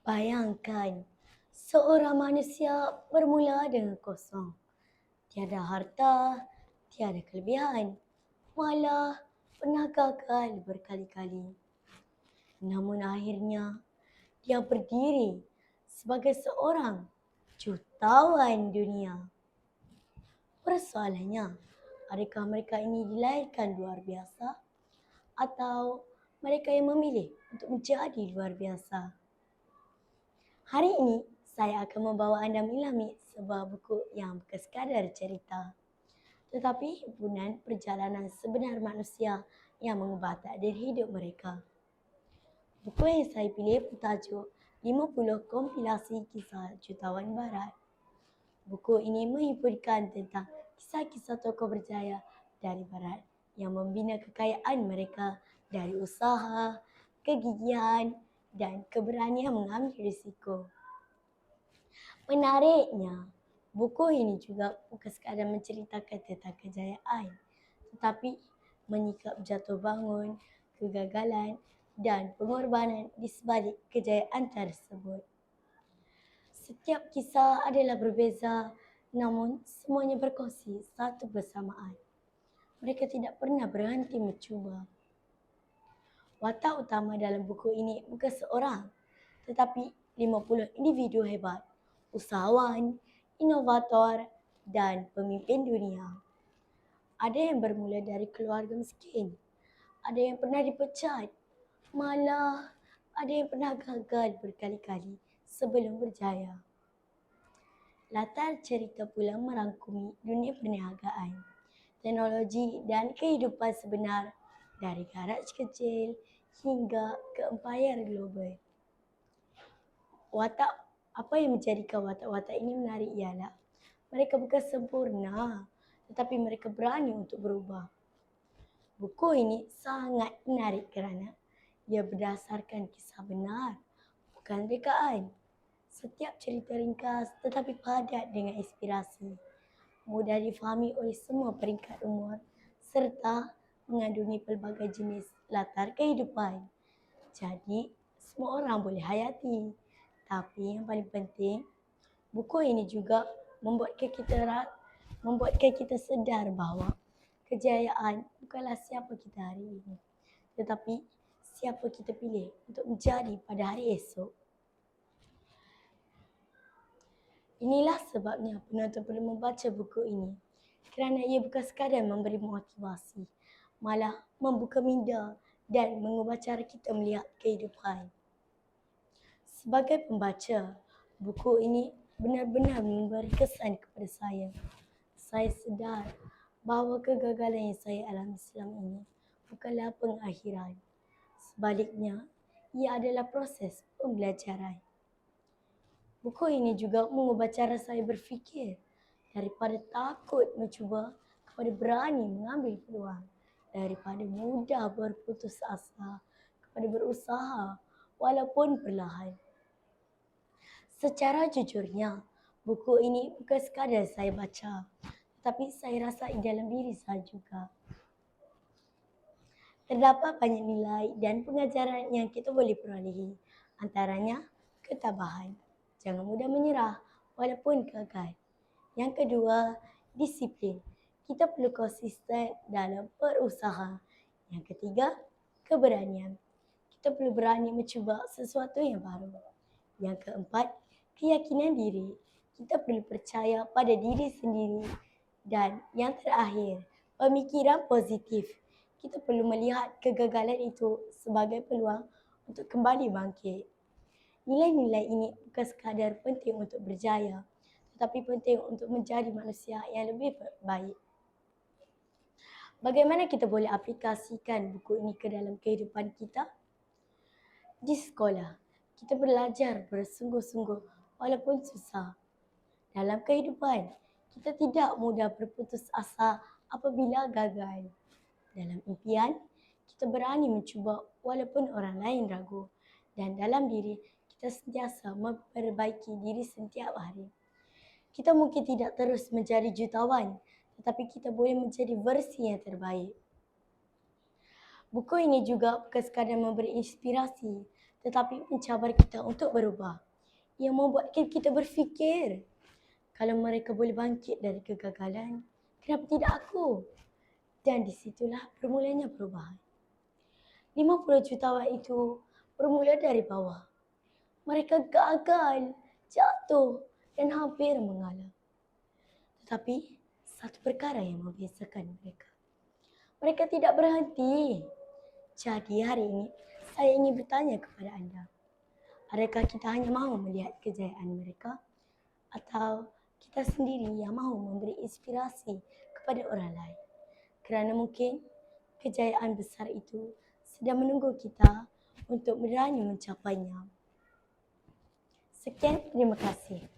Bayangkan, seorang manusia bermula dengan kosong. Tiada harta, tiada kelebihan, malah pernah gagal berkali-kali. Namun akhirnya, dia berdiri sebagai seorang jutawan dunia. Persoalannya, adakah mereka ini dilahirkan luar biasa atau mereka yang memilih untuk menjadi luar biasa? Hari ini, saya akan membawa anda menyelami sebuah buku yang bukan sekadar cerita, tetapi himpunan perjalanan sebenar manusia yang mengubah takdir hidup mereka. Buku yang saya pilih bertajuk 50 Kompilasi Kisah Jutawan Barat. Buku ini menghimpunkan tentang kisah-kisah tokoh berjaya dari Barat yang membina kekayaan mereka dari usaha, kegigihan, dan keberanian mengambil risiko. Menariknya, buku ini juga bukan sekadar menceritakan tentang kejayaan, tetapi menyikap jatuh bangun, kegagalan, dan pengorbanan di sebalik kejayaan tersebut. Setiap kisah adalah berbeza, namun semuanya berkongsi satu persamaan. Mereka tidak pernah berhenti mencuba. Watak utama dalam buku ini bukan seorang, tetapi 50 individu hebat, usahawan, inovator, dan pemimpin dunia. Ada yang bermula dari keluarga miskin, ada yang pernah dipecat, malah ada yang pernah gagal berkali-kali sebelum berjaya. Latar cerita pula merangkumi dunia perniagaan, teknologi dan kehidupan sebenar dari garaj kecil hingga ke empayar global. Apa yang menjadikan watak-watak ini menarik ialah mereka bukan sempurna, tetapi mereka berani untuk berubah. Buku ini sangat menarik kerana ia berdasarkan kisah benar, bukan rekaan. Setiap cerita ringkas tetapi padat dengan inspirasi, mudah difahami oleh semua peringkat umur serta mengandungi pelbagai jenis latar kehidupan. Jadi, semua orang boleh hayati. Tapi yang paling penting, buku ini juga membuatkan kita sedar bahawa kejayaan bukanlah siapa kita hari ini, tetapi siapa kita pilih untuk menjadi pada hari esok. Inilah sebabnya penonton perlu membaca buku ini, kerana ia bukan sekadar memberi motivasi, malah membuka minda dan mengubah cara kita melihat kehidupan. Sebagai pembaca, buku ini benar-benar memberi kesan kepada saya. Saya sedar bahawa kegagalan yang saya alami selama ini bukanlah pengakhiran. Sebaliknya, ia adalah proses pembelajaran. Buku ini juga mengubah cara saya berfikir daripada takut mencuba kepada berani mengambil peluang, daripada mudah berputus asa kepada berusaha walaupun perlahan. Secara jujurnya, buku ini bukan sekadar saya baca, tetapi saya rasai dalam diri saya juga. Terdapat banyak nilai dan pengajaran yang kita boleh perolehi, antaranya ketabahan. Jangan mudah menyerah walaupun gagal. Yang kedua, disiplin. Kita perlu konsisten dalam berusaha. Yang ketiga, keberanian. Kita perlu berani mencuba sesuatu yang baru. Yang keempat, keyakinan diri. Kita perlu percaya pada diri sendiri. Dan yang terakhir, pemikiran positif. Kita perlu melihat kegagalan itu sebagai peluang untuk kembali bangkit. Nilai-nilai ini bukan sekadar penting untuk berjaya, tetapi penting untuk menjadi manusia yang lebih baik. Bagaimana kita boleh aplikasikan buku ini ke dalam kehidupan kita? Di sekolah, kita belajar bersungguh-sungguh walaupun susah. Dalam kehidupan, kita tidak mudah berputus asa apabila gagal. Dalam impian, kita berani mencuba walaupun orang lain ragu. Dan dalam diri, kita sentiasa memperbaiki diri setiap hari. Kita mungkin tidak terus menjadi jutawan, tetapi kita boleh menjadi versi yang terbaik. Buku ini juga bukan sekadar memberi inspirasi, tetapi mencabar kita untuk berubah. Ia membuatkan kita berfikir, kalau mereka boleh bangkit dari kegagalan, kenapa tidak aku? Dan disitulah bermulanya perubahan. 50 jutawan itu bermula dari bawah. Mereka gagal, jatuh dan hampir mengalah. Tetapi satu perkara yang membiasakan mereka. Mereka tidak berhenti. Jadi hari ini saya ingin bertanya kepada anda. Adakah kita hanya mahu melihat kejayaan mereka? Atau kita sendiri yang mahu memberi inspirasi kepada orang lain? Kerana mungkin kejayaan besar itu sedang menunggu kita untuk berani mencapainya. Sekian, terima kasih.